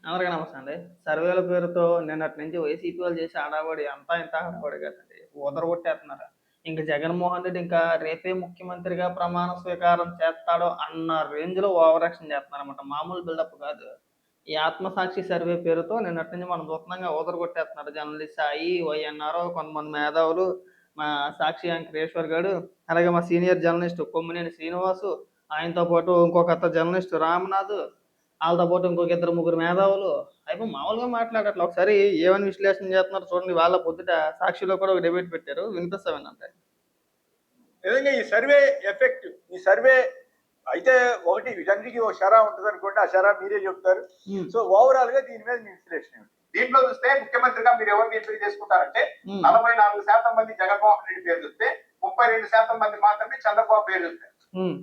అందరికీ నమస్తే అండి. సర్వేల పేరుతో నిన్నటి నుంచి వైసీపీ వాళ్ళు చేసే హడావుడి అంతా ఇంత హడావుడి కాదండి. ఊదరగొట్టేత్తన్నారు. ఇంక జగన్మోహన్ రెడ్డి ఇంకా రేపే ముఖ్యమంత్రిగా ప్రమాణ స్వీకారం చేస్తాడు అన్న రేంజ్‌లో ఓవర్ యాక్షన్ చేస్తున్నారన్నమాట. మామూలు బిల్డప్ కాదు. ఈ ఆత్మసాక్షి సర్వే పేరుతో నిన్నటి నుంచి మనం చూస్తున్నాంగా ఊదరగొట్టేస్తున్నారు. జర్నలిస్ట్ సాయి, వైఎన్ఆర్, కొంతమంది మేధావులు, మా సాక్షి యాంకర్ ఈశ్వర్ గాడు, అలాగే మా సీనియర్ జర్నలిస్ట్ కొమ్మినేని శ్రీనివాసు, ఆయనతో పాటు ఇంకొక జర్నలిస్ట్ రామ్‌నాథ్, ఆళ్ళతో పాటు ఇంకొక ఇద్దరు ముగ్గురు మేధావులు అయిపో మామూలుగా మాట్లాడట్ల. ఒకసారి ఏమని విశ్లేషణ చేస్తున్నారో చూడండి. వాళ్ళ పొద్దుట సాక్షిలో కూడా ఒక డిబేట్ పెట్టారు. వినిపిస్తా వినండి. నిజంగా ఈ సర్వే ఎఫెక్ట్, ఈ సర్వే అయితే ఒకటి వీటన్నిటికీ ఒక షరా ఉంటుంది అనుకోండి. ఆ షరా మీరే చెప్తారు. సో ఓవరాల్ గా దీని మీద మీ విశ్లేషణ దీంట్లో చూస్తే ముఖ్యమంత్రిగా మీరు ఎవరిని ఎంపిక చేసుకుంటారంటే 44% మంది జగన్మోహన్ రెడ్డి పేరు చూస్తే 32% మంది మాత్రమే చంద్రబాబు పేరు చూస్తారు.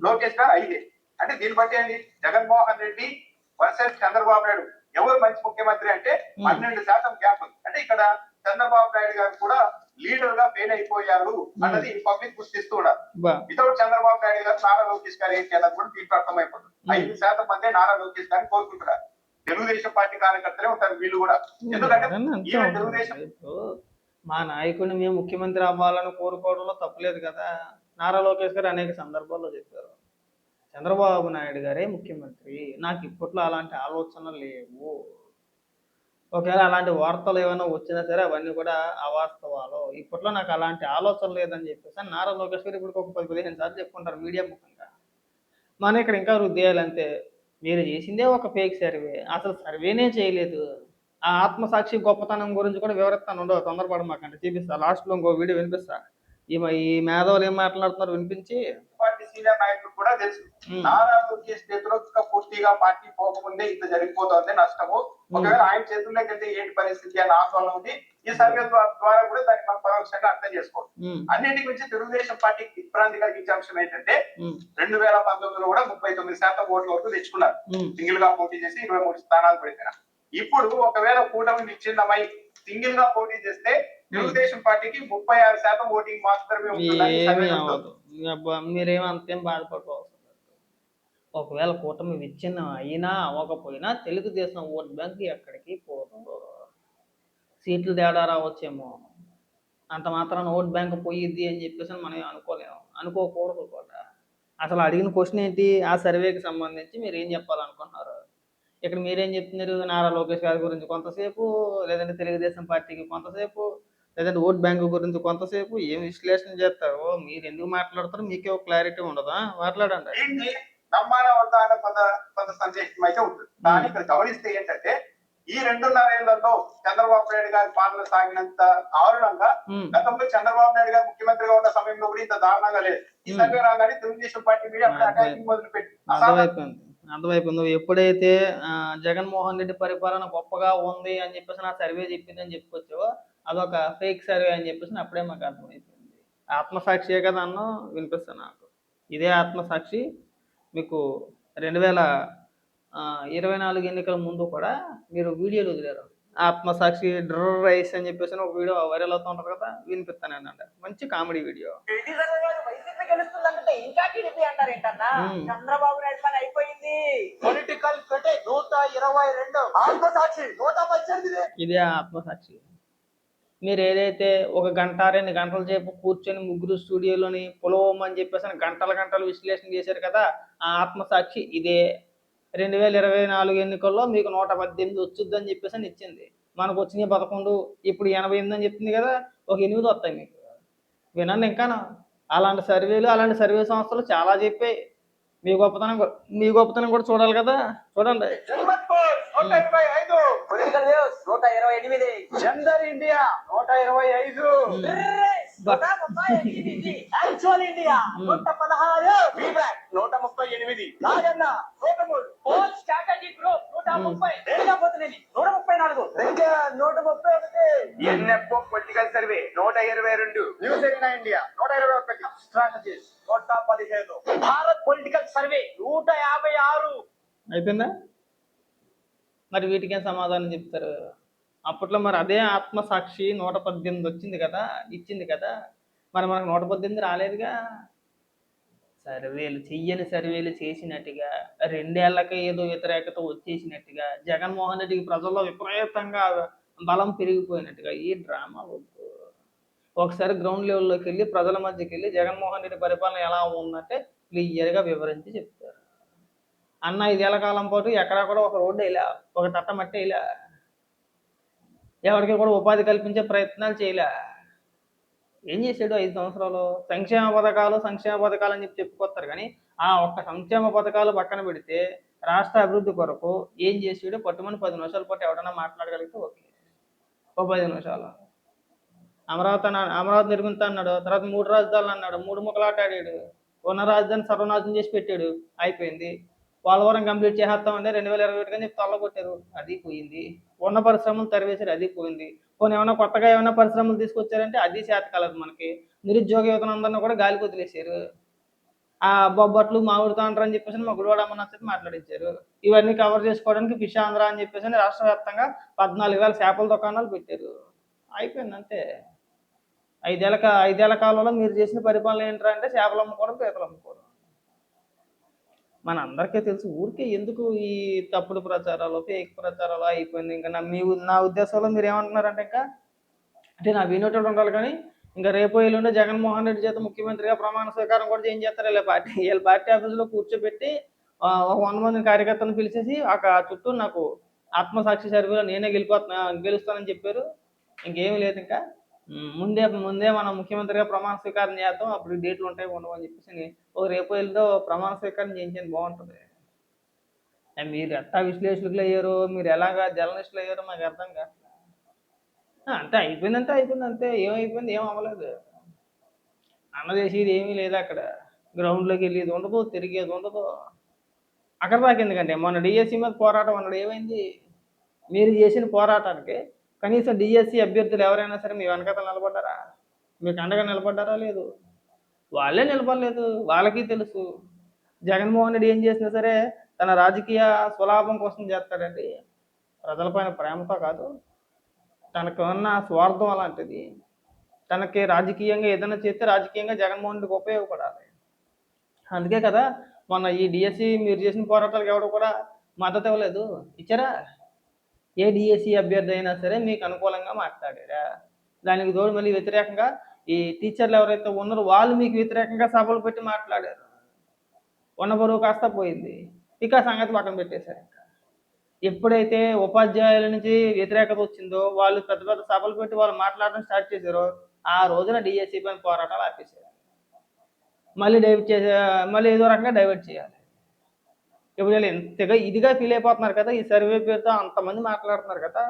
లోకేష్ గారు 5. అంటే దీన్ని బట్టి ఏంటి, జగన్మోహన్ రెడ్డి వర్సెస్ చంద్రబాబు నాయుడు ఎవరు మంచి ముఖ్యమంత్రి అంటే 12% గ్యాప్ ఉంది. అంటే ఇక్కడ చంద్రబాబు నాయుడు గారు కూడా లీడర్ గా ఫెయిల్ అయిపోయారు అన్నది పబ్లిక్ గుర్తిస్తూ ఉన్నారు. వితౌట్ చంద్రబాబు నాయుడు గారు నారా లోకేష్ గారు ఏంటి అన్నది కూడా దీంట్లో అర్థమైపోతుంది. 5% మందే నారా లోకేష్ గారిని కోరుకుంటున్నారు. తెలుగుదేశం పార్టీ కార్యకర్తలే ఉంటారు వీళ్ళు కూడా. ఎందుకంటే తెలుగుదేశం మా నాయకుడిని మేము ముఖ్యమంత్రి అవ్వాలని కోరుకోవడంలో తప్పులేదు కదా. నారా లోకేష్ గారు అనేక సందర్భాల్లో చెప్పారు, చంద్రబాబు నాయుడు గారే ముఖ్యమంత్రి, నాకు ఇప్పట్లో అలాంటి ఆలోచనలు లేవు. ఒకవేళ అలాంటి వార్తలు ఏమైనా వచ్చినా సరే అవన్నీ కూడా అవాస్తవాలు. ఇప్పట్లో నాకు అలాంటి ఆలోచన లేదని చెప్పేసి నారా లోకేష్ గారు ఇప్పుడు ఒక 10-15 సార్లు చెప్పుకుంటారు మీడియా ముఖంగా. మన ఇక్కడ ఇంకా వృద్ధి చేయాలంటే మీరు చేసిందే ఒక ఫేక్ సర్వే, అసలు సర్వేనే చేయలేదు. ఆ ఆత్మసాక్షి గొప్పతనం గురించి కూడా వివరిస్తాను, ఉండవు తొందరపడమాకండి. చూపిస్తా, లాస్ట్లో ఇంకో వీడియో వినిపిస్తా. ఈ మేధావులు ఏం మాట్లాడుతున్నారు వినిపించి. పార్టీ సీనియర్ నాయకులు కూడా తెలుసు, నారా లోకేష్ చేతిలో పూర్తిగా పార్టీ పోకముందే ఇంత జరిగిపోతుంది నష్టము. ఒకవేళ ఆయన చేతుల్లోకి వెళ్తే ఏంటి పరిస్థితి అన్న ఆందోళన ఉంది. ఈ సర్వే ద్వారా కూడా దాన్ని మనం పరోక్షంగా అర్థం చేసుకోవచ్చు. అన్నింటికి మించి తెలుగుదేశం పార్టీకి ఇబ్బంది కలిగించే అంశం ఏంటంటే 2019లో కూడా 39% ఓట్ల వరకు తెచ్చుకున్నారు. సింగిల్ గా పోటీ చేసి 23 స్థానాలు పడిపోయినా. ఇప్పుడు ఒకవేళ కూటమి విచ్ఛిన్నమై సింగిల్ గా పోటీ చేస్తే తెలుగుదేశం పార్టీకి 36% ఓటింగ్ మాత్రమే మీరేమంతేం బాధపడిపోవచ్చు. ఒకవేళ కూటమి విచ్ఛిన్నం అయినా అవ్వకపోయినా తెలుగుదేశం ఓట్ బ్యాంక్ ఎక్కడికి పోదు. సీట్లు తేడా రావచ్చేమో, అంత మాత్రాన ఓట్ బ్యాంక్ పోయిద్ది అని చెప్పేసి మనం అనుకోలేము, అనుకోకూడదు కూడా. అసలు అడిగిన క్వశ్చన్ ఏంటి, ఆ సర్వేకి సంబంధించి మీరు ఏం చెప్పాలనుకుంటున్నారు? ఇక్కడ మీరేం చెప్తున్నారు, నారా లోకేష్ గారి గురించి కొంతసేపు, లేదంటే తెలుగుదేశం పార్టీకి కొంతసేపు, లేదంటే ఓట్ బ్యాంకు గురించి కొంతసేపు ఏం విశ్లేషణ చేస్తారు? మీరు ఎందుకు మాట్లాడతారో మీకే ఒక క్లారిటీ ఉండదా? మాట్లాడండి. నమ్మాల వద్ద అనే కొంత సందేశం అయితే ఉంటుంది. కానీ ఇక్కడ గమనిస్తే ఏంటంటే ఈ 2.5 ఏళ్లలో చంద్రబాబు నాయుడు గారి పాలన సాగినంత దారుణంగా గతంలో చంద్రబాబు నాయుడు గారు ముఖ్యమంత్రిగా ఉన్న సమయంలో కూడా ఇంత దారుణంగా లేదు. ఈ సర్వే రాగానే తెలుగుదేశం పార్టీ మీద అటాకింగ్ మొదలుపెట్టి అర్థమైపోయింది. ఎప్పుడైతే జగన్మోహన్ రెడ్డి పరిపాలన గొప్పగా ఉంది అని చెప్పేసి నా సర్వే చెప్పిందని చెప్పుకోవచ్చో అదొక ఫేక్ సర్వే అని చెప్పేసి అప్పుడే మాకు అర్థమైపోయింది. ఆత్మసాక్షియే కదా అన్న వినిపిస్తాను నాకు. ఇదే ఆత్మసాక్షి మీకు 2024 ఎన్నికల ముందు కూడా మీరు వీడియోలు వదిలేరు. ఆత్మసాక్షి రైస్ అని చెప్పేసి ఒక వీడియో వైరల్ అవుతూ ఉంటుంది కదా, వినిపిస్తానండి. మంచి కామెడీ వీడియో. చంద్రబాబు నాయుడు పని అయిపోయింది. పొలిటికల్ 122 ఆత్మసాక్షి 118. ఇదే ఆత్మసాక్షి. మీరు ఏదైతే ఒక గంట 2 గంటల సేపు కూర్చొని ముగ్గురు స్టూడియోలోని పొలవమని చెప్పేసి గంటలు విశ్లేషణ చేశారు కదా, ఆ ఆత్మసాక్షి ఇదే. 2024 ఎన్నికల్లో మీకు 118 వచ్చిందని చెప్పేసి ఇచ్చింది. మనకు వచ్చినాయి 11, ఇప్పుడు 88 అని చెప్తుంది కదా, ఒక 8 వస్తాయి మీకు. వినండి ఇంకా. అలాంటి సర్వే సంస్థలు చాలా చెప్పాయి. మీ గొప్పతనం కూడా చూడాలి కదా, చూడండి. 128. Gender India 125. Actual India 116. 138. Rajanna 103. Whole strategy group 130. రేఖాపోతునేది 134. 131. NFO political survey 122. News arena India 121. Strategies 115. Bharat political survey 156. అయిపోయిందా? మరి వీటికేం సమాధానం చెప్తారు? అప్పట్లో మరి అదే ఆత్మసాక్షి 118 వచ్చింది కదా, ఇచ్చింది కదా, మరి మనకు 118 రాలేదుగా. చెయ్యని సర్వేలు చేసినట్టుగా, 2 ఏళ్లకే ఏదో వ్యతిరేకత వచ్చేసినట్టుగా, జగన్మోహన్ రెడ్డికి ప్రజల్లో విపరీతంగా బలం పెరిగిపోయినట్టుగా ఈ డ్రామా వద్దు. ఒకసారి గ్రౌండ్ లెవెల్‌లోకెళ్ళి ప్రజల మధ్యకెళ్ళి జగన్మోహన్ రెడ్డి పరిపాలన ఎలా ఉందంటే క్లియర్‌గా వివరించి చెప్తారు. అన్న 5 ఏళ్ల కాలం పాటు ఎక్కడా కూడా ఒక రోడ్డు ఎయలా, ఒక తట్ట మట్టి ఎయలా. ఎవరికీ కూడా ఉపాధి కల్పించే ప్రయత్నాలు చేయలా. ఏం చేశాడు 5 సంవత్సరాలు? సంక్షేమ పథకాలు అని చెప్పుకొస్తారు గానీ, ఆ ఒక్క సంక్షేమ పథకాలు పక్కన పెడితే, రాష్ట్ర అభివృద్ధి కొరకు ఏం చేసాడో పట్టుమని 10 నిమిషాల పాటు ఎవడన్నా మాట్లాడగలిగితే ఓకే. ఓ 10 నిమిషాలు. అమరావతి నిర్మిస్తా అన్నాడు. తర్వాత 3 రాజధానులు అన్నాడు. 3 ముక్కలాట ఆడాడు. ఉన్న రాజధాని సర్వనాశనం చేసి పెట్టాడు. అయిపోయింది. పోలవరం కంప్లీట్ చేసేస్తామంటే 2021 అని చెప్పి తొల్లగొట్టారు. అది పోయింది. ఉన్న పరిశ్రమలు తరివేశారు. అది పోయింది. పోనీ కొత్తగా ఏమైనా పరిశ్రమలు తీసుకొచ్చారంటే అది చేతకాలేదు మనకి. నిరుద్యోగ యువతనందరిని కూడా గాలికి వదిలేశారు. ఆ బొబ్బట్లు, మామిడి తాండ్ర అని చెప్పేసి మా గుడివాడ అమ్మని వచ్చి మాట్లాడించారు. ఇవన్నీ కవర్ చేసుకోవడానికి ఫిష్ ఆంధ్ర అని చెప్పేసి రాష్ట్ర వ్యాప్తంగా 14,000 చేపల దుకాణాలు పెట్టారు. అయిపోయింది అంతే. 5 ఏళ్ల కాలంలో మీరు చేసిన పరిపాలన ఏంట్రా అంటే చేపలు అమ్ముకోవడం, పీతలు అమ్ముకోవడం. మనందరికీ తెలుసు. ఊరికే ఎందుకు ఈ తప్పుడు ప్రచారాలు, ఫేక్ ప్రచారాలు అయిపోయింది. ఇంకా నా ఉద్దేశంలో మీరేమంటున్నారంటే అంటే నా వినేటోడు ఉండాలి కానీ, ఇంకా రేపో ఎల్లుండో జగన్మోహన్ రెడ్డి చేత ముఖ్యమంత్రిగా ప్రమాణ స్వీకారం కూడా చేయించేస్తారు వీళ్ళ పార్టీ ఆఫీసులో కూర్చోబెట్టి ఒక 100 మంది కార్యకర్తలను పిలిచేసి చుట్టూ నాకు ఆత్మసాక్షి సర్వేలో నేనే గెలుస్తానని చెప్పారు. ఇంకేమీ లేదు ఇంకా. ముందే మనం ముఖ్యమంత్రిగా ప్రమాణ స్వీకారం చేద్దాం. అప్పుడు డేట్లు ఉంటాయి ఉండవు అని చెప్పేసి రేపో ఎల్లుండో ప్రమాణ స్వీకారం చేయించండి బాగుంటుంది. మీరు ఎట్టా విశ్లేషకులు అయ్యారో, మీరు ఎలాగా జర్నలిస్టులు అయ్యారో మాకు అర్థం కాదు. అంతే అయిపోయిందంటే అయిపోయింది అంతే. ఏమైపోయింది? ఏం అవ్వలేదు. అన్న చేసేది ఏమీ లేదు అక్కడ. గ్రౌండ్లోకి వెళ్ళేది ఉండదు, తిరిగేది ఉండదు. అక్కడ దాకా ఎందుకంటే మొన్న డిఎస్సి మీద పోరాటం అన్నాడు. ఏమైంది? మీరు చేసిన పోరాటానికి కనీసం డిఎస్సి అభ్యర్థులు ఎవరైనా సరే మీ వెనకాల నిలబడ్డారా? మీకు అండగా నిలబడ్డారా? లేదు. వాళ్ళే నిలబడలేదు. వాళ్ళకి తెలుసు జగన్మోహన్ రెడ్డి ఏం చేసినా సరే తన రాజకీయ స్వలాభం కోసం చేస్తాడండి. ప్రజలపైన ప్రేమతో కాదు. తనకు ఉన్న స్వార్థం అలాంటిది. తనకి రాజకీయంగా ఏదైనా చేస్తే రాజకీయంగా జగన్మోహన్ రెడ్డికి ఉపయోగపడాలి. అందుకే కదా మొన్న ఈ డిఎస్సి మీరు చేసిన పోరాటాలకు ఎవరు కూడా మద్దతు ఇవ్వలేదు. ఇచ్చారా? ఏ డిఎస్సి అభ్యర్థి అయినా సరే మీకు అనుకూలంగా మాట్లాడారా? దానికి తోడు మళ్ళీ వ్యతిరేకంగా ఈ టీచర్లు ఎవరైతే ఉన్నారో వాళ్ళు మీకు వ్యతిరేకంగా సభలు పెట్టి మాట్లాడారు. ఉన్న బరువు కాస్త పోయింది. ఇక సంగతి పక్కన పెట్టేశారు. ఎప్పుడైతే ఉపాధ్యాయుల నుంచి వ్యతిరేకత వచ్చిందో వాళ్ళు పెద్ద పెద్ద సభలు పెట్టి వాళ్ళు మాట్లాడడం స్టార్ట్ చేశారో ఆ రోజున డిఎస్సి పైన పోరాటాలు ఆపేశారు. మళ్ళీ ఏదో రకంగా డైవర్ట్ చేయాలి. ఇప్పుడు వీళ్ళు ఇంతగా ఇదిగా ఫీల్ అయిపోతున్నారు కదా. ఈ సర్వే పేరుతో అంతమంది మాట్లాడుతున్నారు కదా.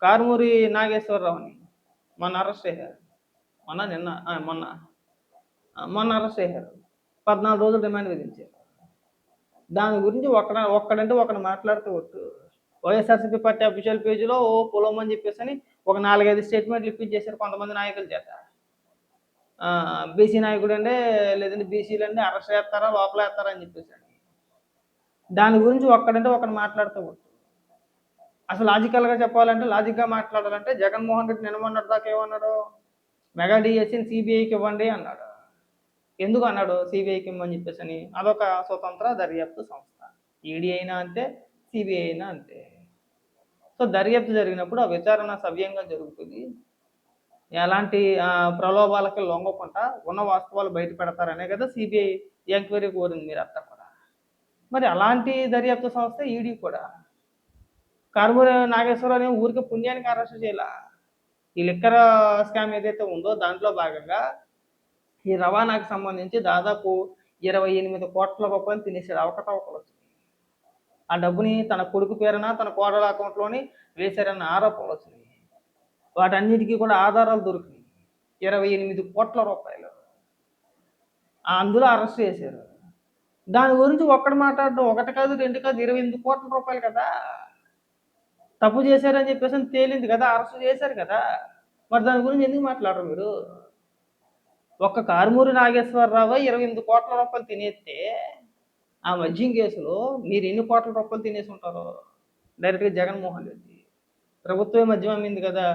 కారుమూరి నాగేశ్వరరావుని మొన్న అరెస్ట్ చేశారు. మొన్న అరెస్ట్ చేశారు. 14 రోజులు రిమాండ్ విధించారు. దాని గురించి ఒక్కడంటే ఒకడు మాట్లాడుతూ ఒట్టు. వైఎస్ఆర్సీపీ పార్టీ అఫీషియల్ పేజీలో పొలం అని చెప్పేసి ఒక 4-5 స్టేట్మెంట్లు ఇప్పించేశారు కొంతమంది నాయకుల చేత. బీసీ నాయకుడు అండి లేదంటే బీసీలు అండి అరెస్ట్ చేస్తారా, లోపల వేస్తారా అని చెప్పేసి. దాని గురించి ఒక్కడంటే ఒకడు మాట్లాడుతూ ఒట్టు. అసలు లాజికల్గా చెప్పాలంటే, లాజిక్గా మాట్లాడాలంటే జగన్మోహన్ రెడ్డి నిన్నమన్నాడు దాకా ఏమన్నాడు? మెగా డిఎస్సిని సిబిఐకి ఇవ్వండి అన్నాడు. ఎందుకు అన్నాడు సిబిఐకి ఇవ్వమని చెప్పేసి? అదొక స్వతంత్ర దర్యాప్తు సంస్థ. ఈడీ అయినా అంతే, సిబిఐ అయినా అంతే. సో దర్యాప్తు జరిగినప్పుడు ఆ విచారణ సవ్యంగా జరుగుతుంది. ఎలాంటి ప్రలోభాలకి లొంగకుండా ఉన్న వాస్తవాలు బయట పెడతారనే కదా సిబిఐ ఎంక్వైరీ కోరింది మీరంతా కూడా. మరి అలాంటి దర్యాప్తు సంస్థ ఈడీ కూడా. కారుమూరి నాగేశ్వరరావు ఊరికి పుణ్యానికి అరెస్ట్ చేయాల. ఈ లిక్కర్ స్కామ్ ఏదైతే ఉందో దాంట్లో భాగంగా ఈ రవాణాకి సంబంధించి దాదాపు 28 కోట్ల రూపాయలు తినేసాడు. అవకతవకలు వచ్చినాయి. ఆ డబ్బుని తన కొడుకు పేరున తన కోడల అకౌంట్లోని వేశారన్న ఆరోపణలు వచ్చినాయి. వాటన్నిటికీ కూడా ఆధారాలు దొరికినాయి. 28 కోట్ల రూపాయలు అందులో అరెస్ట్ చేశారు. దాని గురించి ఒక్కడు మాట్లాడడం, ఒకటి కాదు, రెండు కాదు, 28 కోట్ల రూపాయలు కదా. తప్పు చేశారని చెప్పేసి తేలింది కదా, అరెస్ట్ చేశారు కదా. మరి దాని గురించి ఎందుకు మాట్లాడరు మీరు? ఒక్క కారుమూరి నాగేశ్వరరావు 28 కోట్ల రూపాయలు తినేస్తే ఆ మద్యం కేసులో మీరు ఎన్ని కోట్ల రూపాయలు తినేసి ఉంటారు? డైరెక్ట్గా జగన్మోహన్ రెడ్డి ప్రభుత్వమే మద్యం అమ్మింది కదా.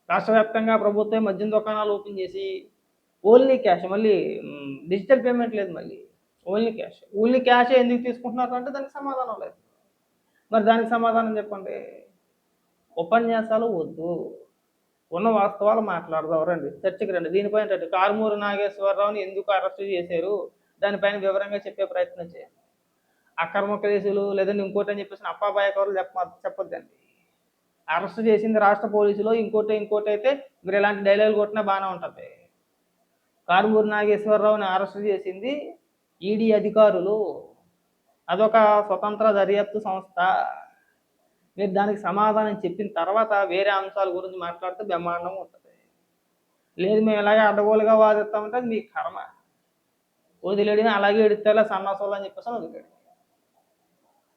రాష్ట్ర వ్యాప్తంగా ప్రభుత్వమే మద్యం దుకాణాలు ఓపెన్ చేసి ఓన్లీ క్యాష్, మళ్ళీ డిజిటల్ పేమెంట్ లేదు. మళ్ళీ ఓన్లీ క్యాష్ ఎందుకు తీసుకుంటున్నారు అంటే దానికి సమాధానం లేదు. మరి దానికి సమాధానం చెప్పండి. ఉపన్యాసాలు వద్దు, ఉన్న వాస్తవాలు మాట్లాడదాం, రండి చర్చకి రండి. దీనిపైన రండి. కారుమూరి నాగేశ్వరరావుని ఎందుకు అరెస్ట్ చేశారు దానిపైన వివరంగా చెప్పే ప్రయత్నం చేయండి. అక్రమ కేసులు లేదంటే ఇంకోటి అని చెప్పేసి అప్పాబాయ కవర్లు చెప్పొద్దండి. అరెస్ట్ చేసింది రాష్ట్ర పోలీసులు, ఇంకోటి అయితే మీరు ఇలాంటి డైలాగులు కొట్టినా బాగానే ఉంటుంది. కారుమూరి నాగేశ్వరరావుని అరెస్ట్ చేసింది ఈడీ అధికారులు, అదొక స్వతంత్ర దర్యాప్తు సంస్థ. మీరు దానికి సమాధానం చెప్పిన తర్వాత వేరే అంశాల గురించి మాట్లాడితే బ్రహ్మాండంగా ఉంటుంది. లేదు మేము ఇలాగే అడ్డగోలుగా వాదిస్తామంటే అది మీ కర్మ. వదిలేడిని అలాగే ఎడితే సన్నాసోళ్ళు అని చెప్పేసి వదిలేడు.